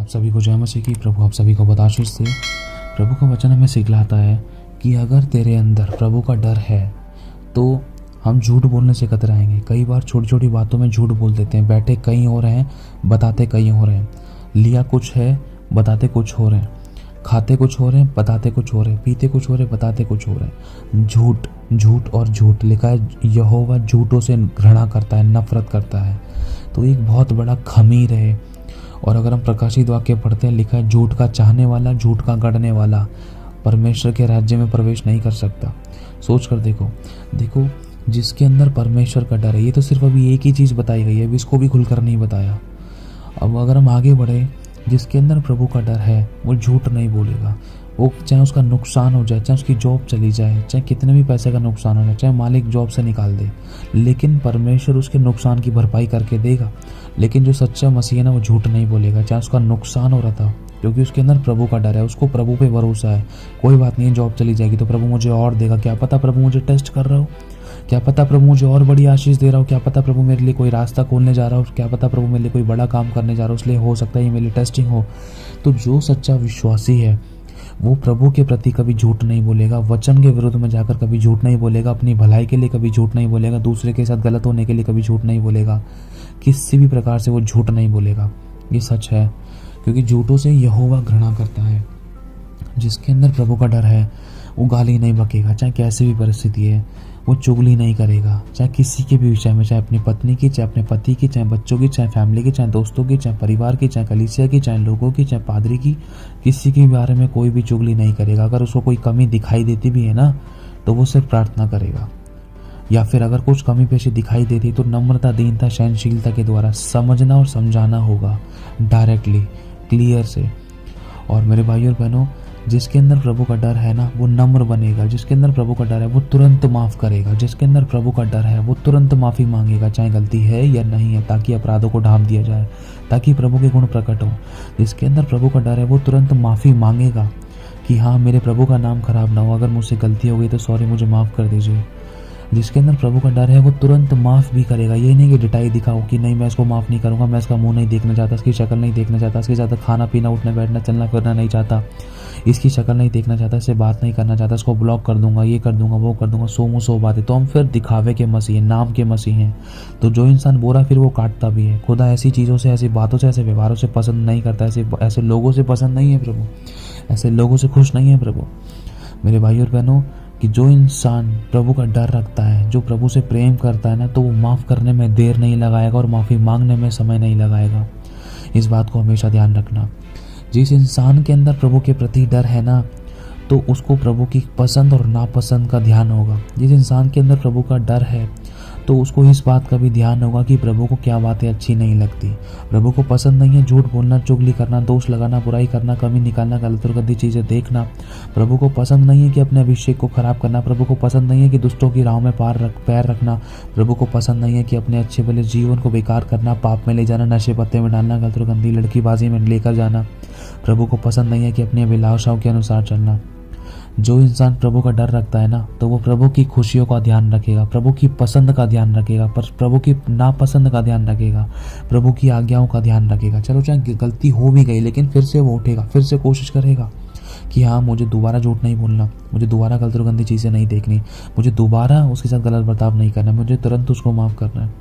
सभी को जय मसीह की। प्रभु आप सभी को बहुत आशीष दे। प्रभु का वचन हमें सिखलाता है कि अगर तेरे अंदर प्रभु का डर है तो हम झूठ बोलने से कतराएंगे। कई बार छोटी छोटी बातों में झूठ बोल देते हैं। बैठे कहीं हो रहे हैं, बताते कहीं हो रहे हैं। लिया कुछ है, बताते कुछ हो रहे हैं। खाते कुछ हो रहे हैं, बताते कुछ हो रहे हैं। पीते कुछ हो रहे हैं, बताते कुछ हो रहे हैं। झूठ, झूठ और झूठ। लिखा है यहोवा झूठों से घृणा करता है, नफरत करता है। तो एक बहुत बड़ा खमीर है। और अगर हम प्रकाशित वाक्य पढ़ते हैं, लिखा है झूठ का चाहने वाला, झूठ का गढ़ने वाला परमेश्वर के राज्य में प्रवेश नहीं कर सकता। सोच कर देखो जिसके अंदर परमेश्वर का डर है। ये तो सिर्फ अभी एक ही चीज़ बताई गई है, अभी इसको भी खुलकर नहीं बताया। अब अगर हम आगे बढ़े, जिसके अंदर प्रभु का डर है वो झूठ नहीं बोलेगा। वो चाहे उसका नुकसान हो जाए, चाहे उसकी जॉब चली जाए, चाहे कितने भी पैसे का नुकसान हो जाए, चाहे मालिक जॉब से निकाल दे, लेकिन परमेश्वर उसके नुकसान की भरपाई करके देगा। लेकिन जो सच्चा मसीह है ना, वो झूठ नहीं बोलेगा। चाहे उसका नुकसान हो रहा था, क्योंकि उसके अंदर प्रभु का डर है, उसको प्रभु पे भरोसा है। कोई बात नहीं है, जॉब चली जाएगी तो प्रभु मुझे और देगा। क्या पता प्रभु मुझे टेस्ट कर रहा हो, क्या पता प्रभु मुझे और बड़ी आशीष दे रहा हो, क्या पता प्रभु मेरे लिए कोई रास्ता खोलने जा रहा हो, क्या पता प्रभु मेरे लिए कोई बड़ा काम करने जा रहा हो, इसलिए हो सकता है ये मेरे लिए टेस्टिंग हो। तो जो सच्चा विश्वासी है वो प्रभु के प्रति कभी झूठ नहीं बोलेगा। वचन के विरुद्ध में जाकर कभी झूठ नहीं बोलेगा। अपनी भलाई के लिए कभी झूठ नहीं बोलेगा। दूसरे के साथ गलत होने के लिए कभी झूठ नहीं बोलेगा। किसी भी प्रकार से वो झूठ नहीं बोलेगा। ये सच है, क्योंकि झूठों से यहोवा घृणा करता है। जिसके अंदर प्रभु का डर है वो गाली नहीं बकेगा, चाहे कैसी भी परिस्थिति है। वो चुगली नहीं करेगा, चाहे किसी के भी विषय में, चाहे अपनी पत्नी की, चाहे अपने पति की, चाहे बच्चों की, चाहे फैमिली की, चाहे दोस्तों की, चाहे परिवार की, चाहे कलीसिया की, चाहे लोगों की, चाहे पादरी की। किसी के बारे में कोई भी चुगली नहीं करेगा। अगर उसको कोई कमी दिखाई देती भी है ना, तो वो सिर्फ प्रार्थना करेगा। या फिर अगर कुछ कमी पेशी दिखाई देती तो नम्रता, दीनता, सहनशीलता के द्वारा समझना और समझाना होगा, डायरेक्टली, क्लियर से। और मेरे भाइयों और बहनों, जिसके अंदर प्रभु का डर है ना, वो नम्र बनेगा। जिसके अंदर प्रभु का डर है वो तुरंत माफ़ करेगा। जिसके अंदर प्रभु का डर है वो तुरंत माफ़ी मांगेगा, चाहे गलती है या नहीं है, ताकि अपराधों को ढांप दिया जाए, ताकि प्रभु के गुण प्रकट हो। जिसके अंदर प्रभु का डर है वो तुरंत माफ़ी मांगेगा कि हाँ, मेरे प्रभु का नाम खराब ना हो, अगर मुझसे गलती हो गई तो सॉरी, मुझे माफ़ कर दीजिए। जिसके अंदर प्रभु का डर है वो तुरंत माफ़ भी करेगा। ये नहीं कि डिटाई दिखाओ कि नहीं मैं इसको माफ़ नहीं करूँगा, मैं इसका मुंह नहीं देखना चाहता, इसकी शक्ल नहीं देखना चाहता, इसके साथ खाना पीना, उठना बैठना, चलना फिरना नहीं चाहता, इसकी शक्ल नहीं देखना चाहता, इससे बात नहीं करना चाहता, इसको ब्लॉक कर दूंगा, ये कर दूंगा, वो कर दूंगा, सौ मुँह सौ बातें। तो हम फिर दिखावे के मसीह हैं, नाम के मसीह हैं। तो जो इंसान बोरा फिर वो काटता भी है। खुदा ऐसी चीज़ों से, ऐसी बातों से, ऐसे व्यवहारों से पसंद नहीं करता। ऐसे लोगों से पसंद नहीं है प्रभु, ऐसे लोगों से खुश नहीं है प्रभु। मेरे भाइयों और बहनों, कि जो इंसान प्रभु का डर रखता है, जो प्रभु से प्रेम करता है ना, तो वो माफ़ करने में देर नहीं लगाएगा और माफ़ी मांगने में समय नहीं लगाएगा। इस बात को हमेशा ध्यान रखना। जिस इंसान के अंदर प्रभु के प्रति डर है ना, तो उसको प्रभु की पसंद और नापसंद का ध्यान होगा। जिस इंसान के अंदर प्रभु का डर है तो उसको इस बात का भी ध्यान होगा कि प्रभु को क्या बातें अच्छी नहीं लगती। प्रभु को पसंद नहीं है झूठ बोलना, चुगली करना, दोष लगाना, बुराई करना, कमी निकालना, गलत और गंदी चीज़ें देखना। प्रभु को पसंद नहीं है कि अपने अभिषेक को खराब करना। प्रभु को पसंद नहीं है कि दुष्टों की राह में पैर रखना। प्रभु को पसंद नहीं है कि अपने अच्छे भले जीवन को बेकार करना, पाप में ले जाना, नशे पत्ते में डालना, गलत और गंदी लड़कीबाजी में लेकर जाना। प्रभु को पसंद नहीं है कि अपनी अभिलाषाओं के अनुसार चलना। जो इंसान प्रभु का डर रखता है ना, तो वो प्रभु की खुशियों का ध्यान रखेगा, प्रभु की पसंद का ध्यान रखेगा, पर प्रभु की नापसंद का ध्यान रखेगा, प्रभु की आज्ञाओं का ध्यान रखेगा। चलो चाहे गलती हो भी गई, लेकिन फिर से वो उठेगा, फिर से कोशिश करेगा कि हाँ, मुझे दोबारा झूठ नहीं बोलना, मुझे दोबारा गलत और गंदी चीज़ें नहीं देखनी, मुझे दोबारा उसके साथ गलत बर्ताव नहीं करना, मुझे तुरंत उसको माफ़ करना है।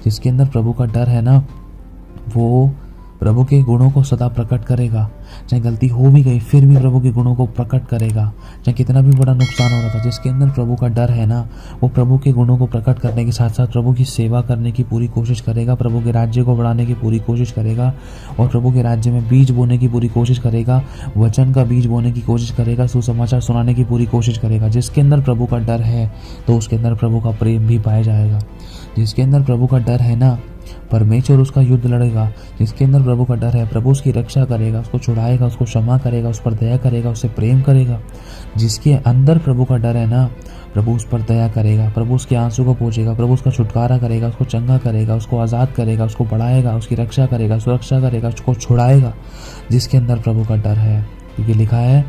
जिसके अंदर प्रभु का डर है ना, वो प्रभु के गुणों को सदा प्रकट करेगा। चाहे गलती हो भी गई, फिर भी प्रभु के गुणों को प्रकट करेगा, चाहे कितना भी बड़ा नुकसान हो रहा था। जिसके अंदर प्रभु का डर है ना, वो प्रभु के गुणों को प्रकट करने के साथ साथ प्रभु की सेवा करने की पूरी कोशिश करेगा, प्रभु के राज्य को बढ़ाने की पूरी कोशिश करेगा, और प्रभु के राज्य में बीज बोने की पूरी कोशिश करेगा, वचन का बीज बोने की कोशिश करेगा, सुसमाचार सुनाने की पूरी कोशिश करेगा। जिसके अंदर प्रभु का डर है तो उसके अंदर प्रभु का प्रेम भी पाया जाएगा। जिसके अंदर प्रभु का डर है ना, परमेश्वर उसका युद्ध लड़ेगा। जिसके अंदर प्रभु का डर है, प्रभु उसकी रक्षा करेगा, उसको छुड़ाएगा, उसको क्षमा करेगा, उस पर दया करेगा, उससे प्रेम करेगा। जिसके अंदर प्रभु का डर है ना, प्रभु उस पर दया करेगा, प्रभु उसके आंसू को पोंछेगा, प्रभु उसका छुटकारा करेगा, उसको चंगा करेगा, उसको आज़ाद करेगा, उसको बढ़ाएगा, उसकी रक्षा करेगा, सुरक्षा करेगा, उसको छुड़ाएगा। जिसके अंदर प्रभु का डर है, क्योंकि लिखा है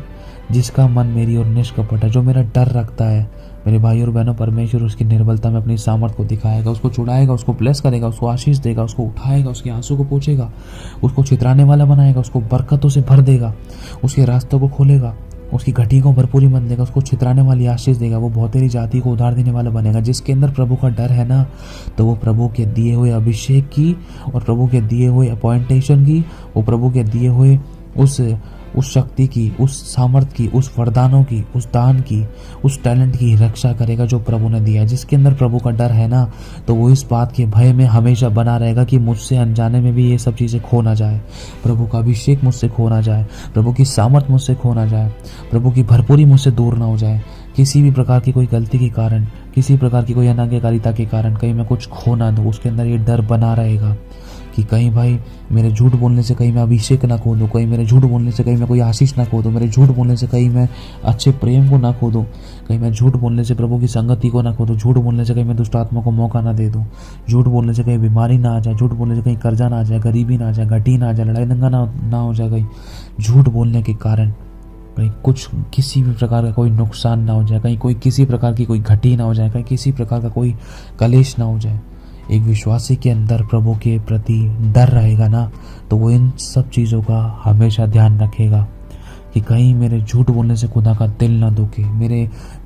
जिसका मन मेरी और निष्कपट है, जो मेरा डर रखता है मेरे भाई और बहनों, परमेश्वर उसकी निर्बलता में अपनी सामर्थ को दिखाएगा, उसको छुड़ाएगा, उसको ब्लेस करेगा, उसको आशीष देगा, उसको उठाएगा, उसके आंसू को पोंछेगा, उसको छितराने वाला बनाएगा, उसको बरकतों से भर देगा, उसके रास्तों को खोलेगा, उसकी घटी को भरपूरी मत देगा, उसको छितराने वाली आशीष देगा। वो बहुत तेरी जाति को उधार देने वाला बनेगा। जिसके अंदर प्रभु का डर है ना, तो वो प्रभु के दिए हुए अभिषेक की और प्रभु के दिए हुए अपॉइंटेशन की, वो प्रभु के दिए हुए उस शक्ति की, उस सामर्थ की, उस वरदानों की, उस दान की, उस टैलेंट की रक्षा करेगा जो प्रभु ने दिया है। जिसके अंदर प्रभु का डर है ना, तो वो इस बात के भय में हमेशा बना रहेगा कि मुझसे अनजाने में भी ये सब चीज़ें खो ना जाए, प्रभु का अभिषेक मुझसे खो ना जाए, प्रभु की सामर्थ मुझसे खो ना जाए, प्रभु की भरपूरी मुझसे दूर ना हो जाए। किसी भी प्रकार की कोई गलती के कारण, किसी प्रकार की कोई अनाज्ञाकारिता के कारण कहीं मैं कुछ खो ना दूँ, उसके अंदर ये डर बना रहेगा कि कहीं भाई मेरे झूठ बोलने से कहीं मैं अभिषेक ना खो दूँ, कहीं मेरे झूठ बोलने से कहीं मैं कोई आशीष ना खो दूँ, मेरे झूठ बोलने से कहीं मैं अच्छे प्रेम को ना खो दूँ, कहीं मैं झूठ बोलने से प्रभु की संगति को ना खो दूँ, झूठ बोलने से कहीं मैं दुष्ट आत्मा को मौका ना दे दूँ, झूठ बोलने से कहीं बीमारी ना आ जाए, झूठ बोलने से कहीं कर्जा ना आ जाए, गरीबी ना आ जाए, घटी ना आ जाए, लड़ाई दंगा ना हो जाए, कहीं झूठ बोलने के कारण कहीं कुछ किसी भी प्रकार का कोई नुकसान ना हो जाए, कहीं कोई किसी प्रकार की कोई घटी ना हो जाए, कहीं किसी प्रकार का कोई कलेश ना हो जाए। एक विश्वासी के अंदर प्रभु के प्रति डर रहेगा ना, तो वो इन सब चीज़ों का हमेशा ध्यान रखेगा कि कहीं मेरे झूठ बोलने से खुदा का दिल ना दुखे,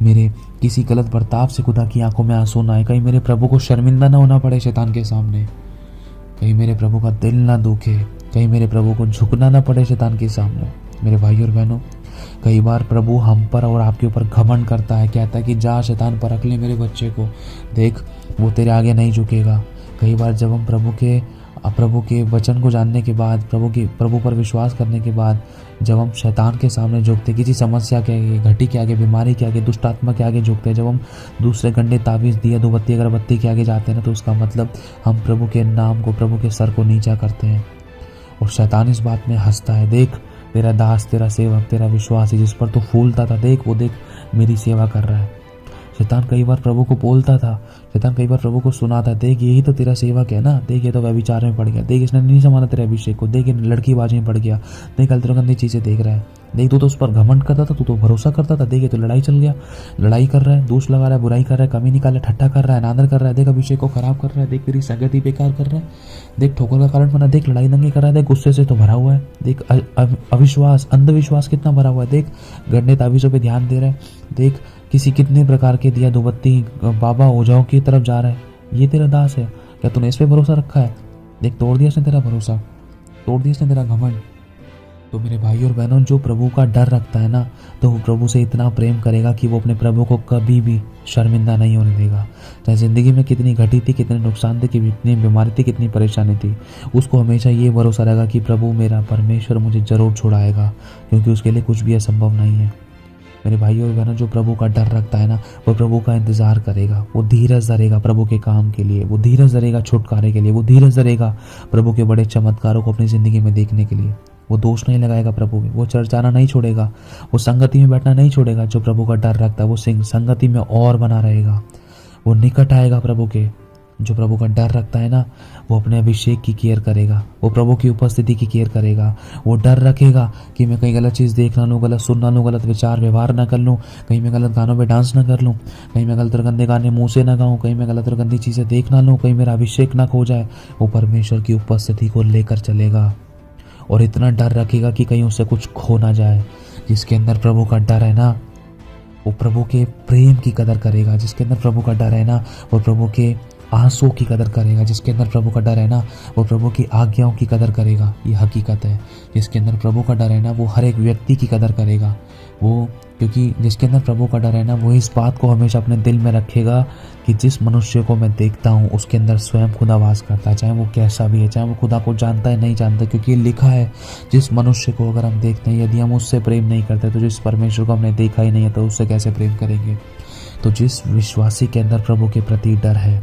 मेरे किसी गलत बर्ताव से खुदा की आंखों में आंसू ना आए, कहीं मेरे प्रभु को शर्मिंदा ना होना पड़े शैतान के सामने, कहीं मेरे प्रभु का दिल ना दुखे, कहीं मेरे प्रभु को झुकना ना पड़े शैतान के सामने। मेरे भाई और बहनों, कई बार प्रभु हम पर और आपके ऊपर घमंड करता है, कहता है कि जा शैतान परख ले मेरे बच्चे को, देख वो तेरे आगे नहीं झुकेगा। कई बार जब हम प्रभु के वचन को जानने के बाद, प्रभु पर विश्वास करने के बाद जब हम शैतान के सामने झुकते, किसी समस्या के आगे, घटी के आगे, बीमारी के आगे, दुष्ट आत्मा के आगे झुकते हैं, जब हम दूसरे गंडे ताबीज़ दिया धूपबत्ती अगरबत्ती के आगे जाते हैं ना, तो उसका मतलब हम प्रभु के नाम को, प्रभु के सर को नीचा करते हैं। और शैतान इस बात में हंसता है, देख तेरा दास, तेरा सेवक, तेरा विश्वासी जिस पर तू फूलता था, देख मेरी सेवा कर रहा है। शैतान कई बार प्रभु को बोलता था, शैतान कई बार प्रभु को सुनाता, देख यही तो तेरा सेवक है ना, देख ये तो व्यभिचार में पड़ गया, देख इसने नहीं संभाला तेरे अभिषेक को, देख ये लड़कीबाजी में पड़ गया, देख गंदी चीज़ें देख रहा है, देख तू तो उस पर घमंड करता था, तू तो भरोसा करता था, देख ये तो लड़ाई चल गया, लड़ाई कर रहा है, दोष लगा रहा है, बुराई कर रहा है, कमी निकाल रहा है, ठट्ठा कर रहा है, नादर कर रहा है, देख अभिषेक को खराब कर रहा है, देख तेरी संगति बेकार कर रहा है, देख ठोकर का कारण बना, देख लड़ाई दंगे कर रहा है, देख गुस्से से तो भरा हुआ है, देख अविश्वास, अंधविश्वास कितना भरा हुआ है, देख गंदे ताबीज़ों पे ध्यान दे रहा है, देख किसी कितने प्रकार के दिया धूपबत्ती बाबा ओझाओं की तरफ जा रहा है। ये तेरा दास है, क्या तूने इस पे भरोसा रखा है? देख तोड़ दिया इसने तेरा भरोसा, तोड़ दिया इसने तेरा घमंड। तो मेरे भाई और बहनों, जो प्रभु का डर रखता है ना, तो वो प्रभु से इतना प्रेम करेगा कि वो अपने प्रभु को कभी भी शर्मिंदा नहीं होने देगा। चाहे ज़िंदगी में कितनी घटी थी, कितने नुकसान थे, कितनी बीमारी थी, कितनी परेशानी थी, उसको हमेशा ये भरोसा रहेगा कि प्रभु मेरा परमेश्वर मुझे ज़रूर छुड़ाएगा, क्योंकि उसके लिए कुछ भी असंभव नहीं है। मेरे भाई और बहनों, जो प्रभु का डर रखता है ना, वो प्रभु का इंतज़ार करेगा, वो धीरज धरेगा प्रभु के काम के लिए, वो धीरज धरेगा छुटकारे के लिए, वो धीरज धरेगा प्रभु के बड़े चमत्कारों को अपनी ज़िंदगी में देखने के लिए। वो दोष नहीं लगाएगा प्रभु में, वो चर्च आना नहीं छोड़ेगा, वो संगति में बैठना नहीं छोड़ेगा। जो प्रभु का डर रखता है वो संगति में और बना रहेगा, वो निकट आएगा प्रभु के। जो प्रभु का डर रखता है ना, वो अपने अभिषेक की केयर करेगा, वो प्रभु की उपस्थिति की केयर करेगा। वो डर रखेगा कि मैं कहीं गलत चीज़ देख ना लूँ, गलत सुन ना लूँ, गलत विचार व्यवहार ना कर लूँ, कहीं मैं गलत गानों पे डांस ना कर लूँ, कहीं मैं गलत और गंदे गाने मुँह से ना गाऊँ, कहीं मैं गलत और गंदी चीज़ें देख ना लूँ, कहीं मेरा अभिषेक ना खो जाए। वो परमेश्वर की उपस्थिति को लेकर चलेगा और इतना डर रखेगा कि कहीं उससे कुछ खो ना जाए। जिसके अंदर प्रभु का डर है ना, वो प्रभु के प्रेम की कदर करेगा। जिसके अंदर प्रभु का डर है ना, वो प्रभु के आंसू की कदर करेगा। जिसके अंदर प्रभु का डर है ना, वो प्रभु की आज्ञाओं की कदर करेगा। ये हकीकत है। जिसके अंदर प्रभु का डर है ना, वो हर एक व्यक्ति की कदर करेगा। वो क्योंकि जिसके अंदर प्रभु का डर है ना, वो इस बात को हमेशा अपने दिल में रखेगा कि जिस मनुष्य को मैं देखता हूँ उसके अंदर स्वयं खुदा वास करता है, चाहे वो कैसा भी है, चाहे वो खुदा को जानता है नहीं जानता। क्योंकि ये लिखा है, जिस मनुष्य को अगर हम देखते हैं, यदि हम उससे प्रेम नहीं करते, तो जिस परमेश्वर को हमने देखा ही नहीं है तो उससे कैसे प्रेम करेंगे। तो जिस विश्वासी के अंदर प्रभु के प्रति डर है,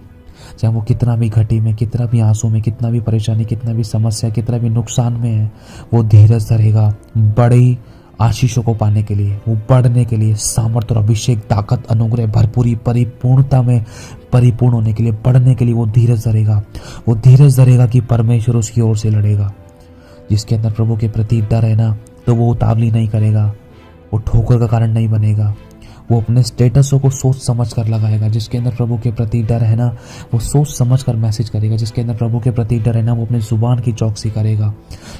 चाहे वो कितना भी घटी में, कितना भी आंसू में, कितना भी परेशानी, कितना भी समस्या, कितना भी नुकसान में है, वो धीरज धरेगा बड़ी आशीषों को पाने के लिए, वो बढ़ने के लिए, सामर्थ्य और अभिषेक, ताकत, अनुग्रह, भरपूरी, परिपूर्णता में परिपूर्ण होने के लिए, बढ़ने के लिए वो धीरज धरेगा। वो धीरज धरेगा कि परमेश्वर उसकी ओर से लड़ेगा। जिसके अंदर प्रभु के प्रति डर है ना, तो वो उतावली नहीं करेगा, वो ठोकर का कारण नहीं बनेगा, वो अपने स्टेटसों को सोच समझ कर लगाएगा। जिसके अंदर प्रभु के प्रति डर है ना, वो सोच समझ कर मैसेज करेगा। जिसके अंदर प्रभु के प्रति डर है ना, वो अपनी ज़ुबान की चौकसी करेगा।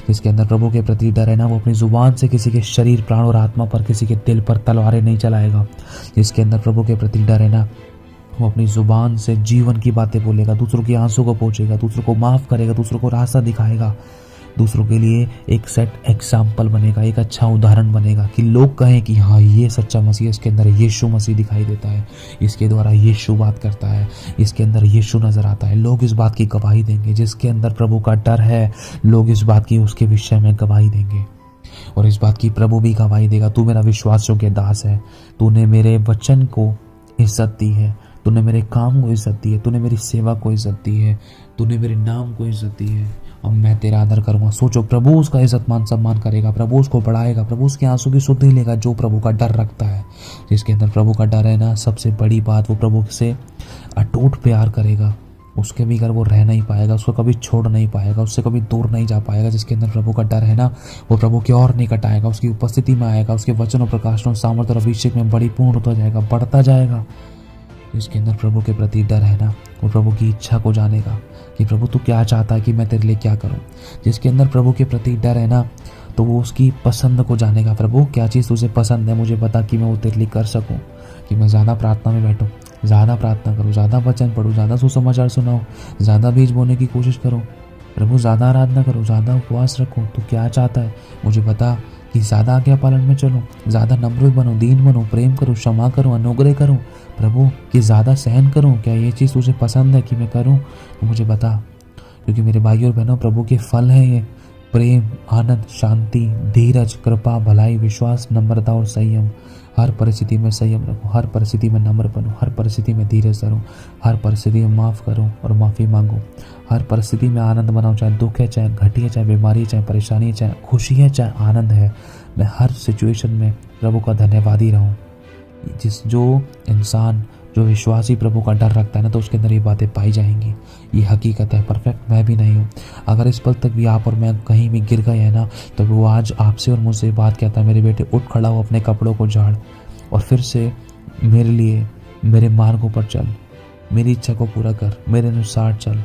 जिसके अंदर प्रभु के प्रति डर है ना, वो अपनी ज़ुबान से किसी के शरीर, प्राण और आत्मा पर, किसी के दिल पर तलवारें नहीं चलाएगा। जिसके अंदर प्रभु के प्रति डर है ना, वो अपनी ज़ुबान से जीवन की बातें बोलेगा, दूसरों की आंसू को पोंछेगा, दूसरों को माफ़ करेगा, दूसरों को रास्ता दिखाएगा, दूसरों के लिए एक सेट एग्जाम्पल बनेगा, एक अच्छा उदाहरण बनेगा कि लोग कहें कि हाँ ये सच्चा मसीह है, इसके अंदर यीशु मसीह दिखाई देता है, इसके द्वारा यीशु बात करता है, इसके अंदर यीशु नज़र आता है। लोग इस बात की गवाही देंगे। जिसके अंदर प्रभु का डर है, लोग इस बात की उसके विषय में गवाही देंगे और इस बात की प्रभु भी गवाही देगा, तू मेरा विश्वास योग्य दास है, तूने मेरे वचन को इज्जत दी है, तूने मेरे काम को इज्जत दी है, तूने मेरी सेवा को इज्जत दी है, तूने मेरे नाम को इज्जत दी है, अब मैं तेरा आदर करूँगा। सोचो, प्रभु उसका इज्जत मान सम्मान करेगा, प्रभु उसको बढ़ाएगा, प्रभु उसके आंसू की सुध नहीं लेगा जो प्रभु का डर रखता है। जिसके अंदर प्रभु का डर है ना, सबसे बड़ी बात, वो प्रभु से अटूट प्यार करेगा, उसके भी घर वो रह नहीं पाएगा, उसको कभी छोड़ नहीं पाएगा, उससे कभी दूर नहीं जा पाएगा। जिसके अंदर प्रभु का डर है ना, वो प्रभु की ओर नहीं कटाएगा, उसकी उपस्थिति में आएगा, उसके वचन और प्रकाशन और सामर्थ्य और अभिषेक में बड़ी पूर्ण होता जाएगा, बढ़ता जाएगा। जिसके अंदर प्रभु के प्रति डर है ना, वो प्रभु की इच्छा को जानेगा कि प्रभु तू क्या चाहता है कि मैं तेरे लिए क्या करूं। जिसके अंदर प्रभु के प्रति डर है ना, तो वो उसकी पसंद को जानेगा। प्रभु क्या चीज़ तुझे पसंद है, मुझे बता कि मैं वो तेरे लिए कर सकूं, कि मैं ज़्यादा प्रार्थना में बैठूं, ज़्यादा प्रार्थना करूं, ज़्यादा वचन पढ़ूं, ज़्यादा सुसमाचार सुनाऊं, ज़्यादा बीज बोने की कोशिश करूं। प्रभु ज़्यादा आराधना करूं, ज़्यादा उपवास रखूं, तू क्या चाहता है मुझे बता, कि ज़्यादा आज्ञा पालन में चलूं, ज़्यादा नम्र बनूं, दीन बनूं, प्रेम करूं, क्षमा करूं, अनुग्रह करूं। प्रभु कि ज़्यादा सहन करूं, क्या ये चीज़ तुझे पसंद है कि मैं करूं, तो मुझे बता। क्योंकि मेरे भाई और बहनों, प्रभु के फल हैं ये प्रेम, आनंद, शांति, धीरज, कृपा, भलाई, विश्वास, नम्रता और संयम। हर परिस्थिति में संयम रखूं, हर परिस्थिति में नम्र बनूं, हर परिस्थिति में धीरज धरूं, हर परिस्थिति में माफ़ करूं और माफ़ी मांगूं, हर परिस्थिति में आनंद बनाऊं, चाहे दुख है, चाहे घटी है, चाहे बीमारी है, चाहे परेशानी है, चाहे खुशी है, चाहे आनंद है। मैं हर सिचुएशन में प्रभु का धन्यवादी रहूं। जो इंसान, जो विश्वासी प्रभु का डर रखता है ना, तो उसके अंदर ये बातें पाई जाएंगी। ये हकीकत है, परफेक्ट मैं भी नहीं हूँ। अगर इस पल तक भी आप और मैं कहीं भी गिर गए हैं ना, तो वो आज आपसे और मुझसे बात कहता है, मेरे बेटे उठ खड़ा हो, अपने कपड़ों को झाड़ और फिर से मेरे लिए, मेरे मार्गों पर चल, मेरी इच्छा को पूरा कर, मेरे अनुसार चल,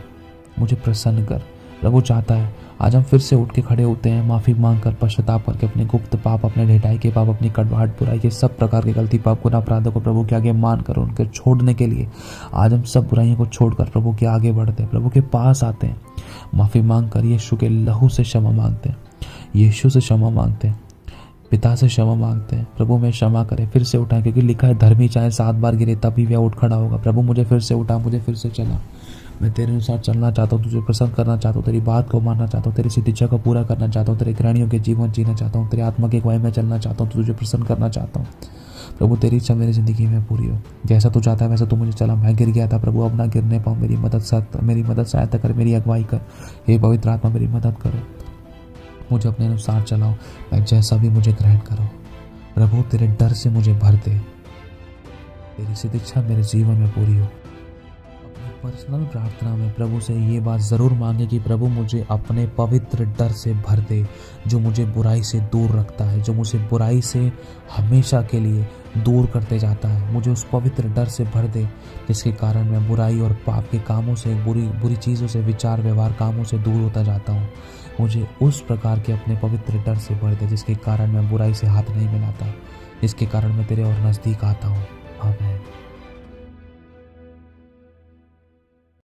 मुझे प्रसन्न कर। प्रभु चाहता है आज हम फिर से उठ के खड़े होते हैं, माफ़ी मांग कर, पश्चाताप करके, अपने गुप्त पाप, अपने ढिठाई के पाप, अपनी कड़वाहट, बुराई के सब प्रकार के गलती, पाप, गुनाह, अपराधों को प्रभु के आगे मान कर उनके छोड़ने के लिए आज हम सब बुराइयों को छोड़कर प्रभु के आगे बढ़ते हैं, प्रभु के पास आते हैं, माफ़ी मांग कर यीशु के लहू से क्षमा मांगते हैं, यीशु से क्षमा मांगते हैं, पिता से क्षमा मांगते हैं। प्रभु मैं क्षमा करे, फिर से उठाएं, क्योंकि लिखा है धर्मी चाहे 7 बार गिरे तभी वह उठ खड़ा होगा। प्रभु मुझे फिर से उठा, मुझे फिर से चला, मैं तेरे अनुसार चलना चाहता हूँ, तुझे प्रसन्न करना चाहता हूँ, तेरी बात को मानना चाहता हूँ, तेरी सिद्ध इच्छा को पूरा करना चाहता हूँ, तेरे ग्रहणियों के जीवन जीना चाहता हूँ, तेरे आत्मा की अगुवाई में चलना चाहता हूँ, तुझे प्रसन्न करना चाहता हूँ। प्रभु तेरी इच्छा मेरी ज़िंदगी में पूरी हो, जैसा तू चाहता है वैसा तू मुझे चला। मैं गिर गया था प्रभु, अब ना गिरने पाऊँ, मेरी मदद सहायता कर, मेरी अगुवाई कर। हे पवित्र आत्मा मेरी मदद करो, मुझे अपने अनुसार चलाओ, मैं जैसा भी मुझे ग्रहण करो। प्रभु तेरे डर से मुझे भर दे, तेरी सिद्ध इच्छा मेरे जीवन में पूरी हो। पर्सनल प्रार्थना में प्रभु से ये बात ज़रूर मांगे कि प्रभु मुझे अपने पवित्र डर से भर दे, जो मुझे बुराई से दूर रखता है, जो मुझे बुराई से हमेशा के लिए दूर करते जाता है। मुझे उस पवित्र डर से भर दे जिसके कारण मैं बुराई और पाप के कामों से, बुरी चीज़ों से, विचार व्यवहार कामों से दूर होता जाता हूँ। मुझे उस प्रकार के अपने पवित्र डर से भर दे जिसके कारण मैं बुराई से हाथ नहीं मिलाता, जिसके कारण मैं तेरे और नज़दीक आता हूँ। आमीन।